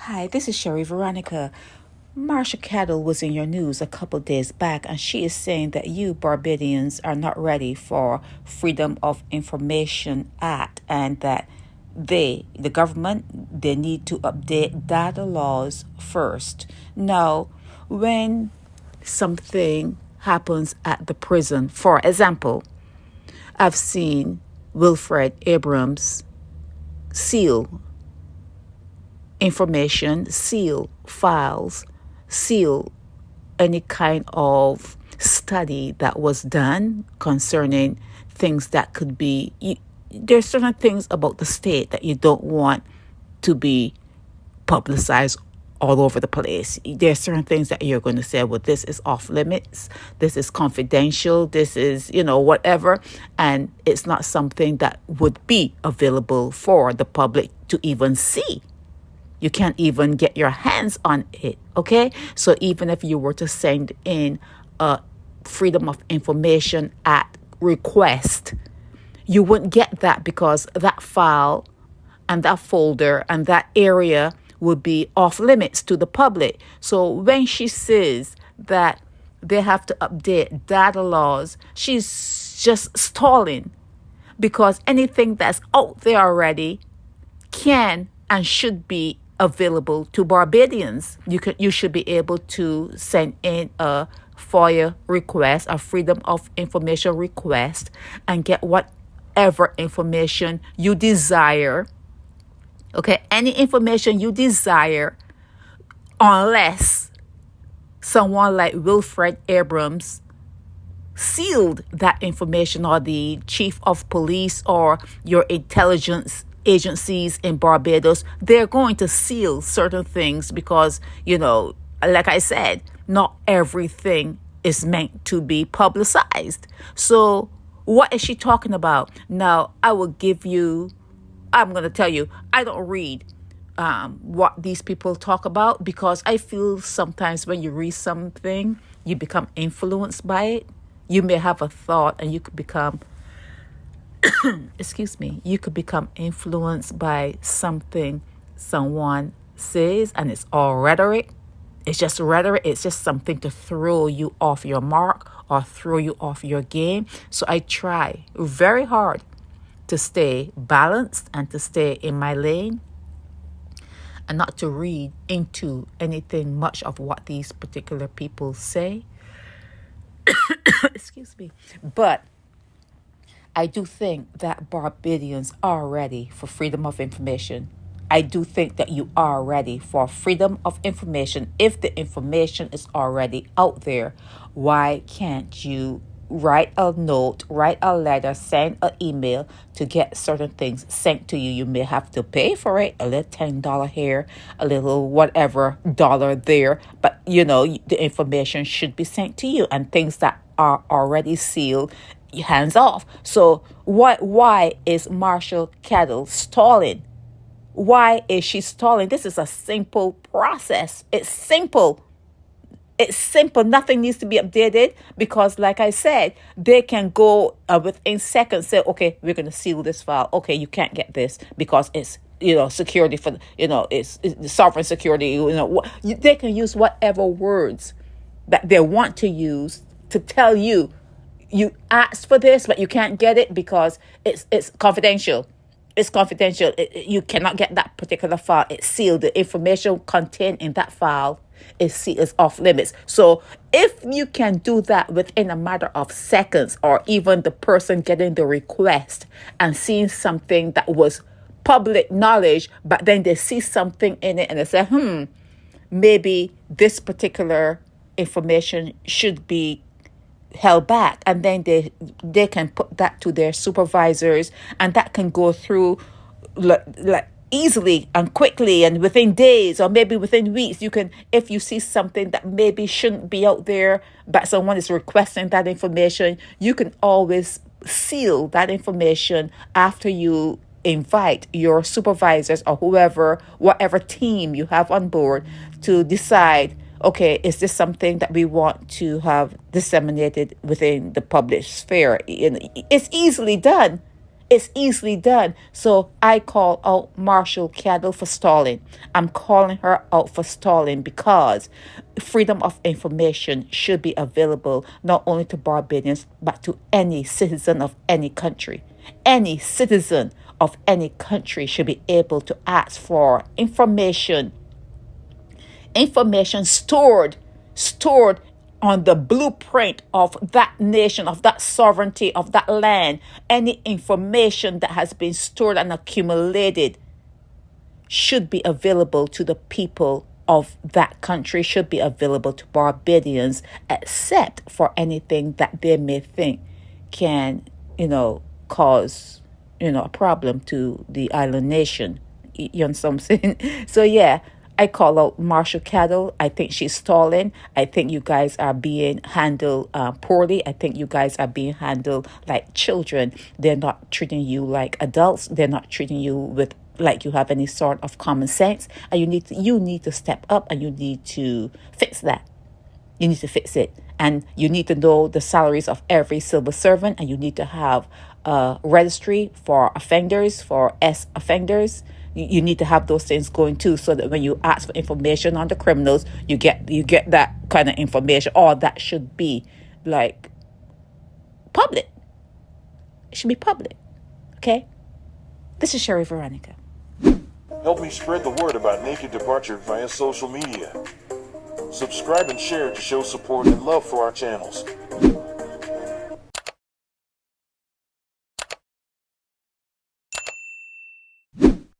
Hi, this is Sherry Veronica. Marsha Caddle was in your news a couple days back, and she is saying that you Barbadians are not ready for Freedom of Information Act, and that the government, they need to update data laws first. Now, when something happens at the prison, for example, I've seen Wilfred Abrams seal information, seal files, seal any kind of study that was done concerning things that could be. There's certain things about the state that you don't want to be publicized all over the place. There's certain things that you're going to say, well, this is off limits, this is confidential, this is, whatever. And it's not something that would be available for the public to even see. You can't even get your hands on it, okay? So even if you were to send in a Freedom of Information Act request, you wouldn't get that because that file and that folder and that area would be off limits to the public. So when she says that they have to update data laws, she's just stalling, because anything that's out there already can and should be available to Barbadians. You should be able to send in a FOIA request, a Freedom of Information request, and get whatever information you desire. Okay, any information you desire, unless someone like Wilfred Abrams sealed that information, or the chief of police or your intelligence agencies in Barbados. They're going to seal certain things because, like I said, not everything is meant to be publicized. So what is she talking about? Now, I'm going to tell you, I don't read what these people talk about, because I feel sometimes when you read something, you become influenced by it. You may have a thought and you could become you could become influenced by something someone says, and it's all rhetoric. It's just rhetoric. It's just something to throw you off your mark or throw you off your game. So I try very hard to stay balanced and to stay in my lane, and not to read into anything much of what these particular people say. But I do think that Barbadians are ready for freedom of information. I do think that you are ready for freedom of information. If the information is already out there, why can't you write a note, write a letter, send an email to get certain things sent to you? You may have to pay for it, a little $10 here, a little whatever dollar there, but the information should be sent to you, and things that are already sealed, hands off. So why is Marsha Caddle stalling? Why is she stalling? This is a simple process. It's simple. Nothing needs to be updated, because like I said, they can go within seconds, say, okay, we're going to seal this file. Okay, you can't get this because it's security for it's the sovereign security. They can use whatever words that they want to use to tell you asked for this, but you can't get it because it's confidential. It's confidential. You cannot get that particular file. It's sealed. The information contained in that file is sealed, is off limits. So if you can do that within a matter of seconds, or even the person getting the request and seeing something that was public knowledge, but then they see something in it and they say, maybe this particular information should be held back, and then they can put that to their supervisors, and that can go through like easily and quickly, and within days or maybe within weeks. You can, if you see something that maybe shouldn't be out there, but someone is requesting that information, you can always seal that information after you invite your supervisors or whatever team you have on board to decide, okay, is this something that we want to have disseminated within the public sphere? It's easily done. It's easily done. So I call out Marsha Caddle for stalling. I'm calling her out for stalling because freedom of information should be available not only to Barbadians, but to any citizen of any country. Any citizen of any country should be able to ask for information stored on the blueprint of that nation, of that sovereignty, of that land. Any information that has been stored and accumulated should be available to the people of that country, should be available to Barbadians, except for anything that they may think can, cause, a problem to the island nation. You understand what I'm saying? So yeah, I call out Marsha Caddle. I think she's stalling. I think you guys are being handled poorly. I think you guys are being handled like children. They're not treating you like adults. They're not treating you with like you have any sort of common sense. And you need to step up, and you need to fix that. You need to fix it. And you need to know the salaries of every civil servant, and you need to have a registry for offenders, for offenders. You need to have those things going too, so that when you ask for information on the criminals, you get that kind of information. Or that should be like public. It should be public. Okay? This is Sherry Veronica. Help me spread the word about Naked Departure via social media. Subscribe and share to show support and love for our channels.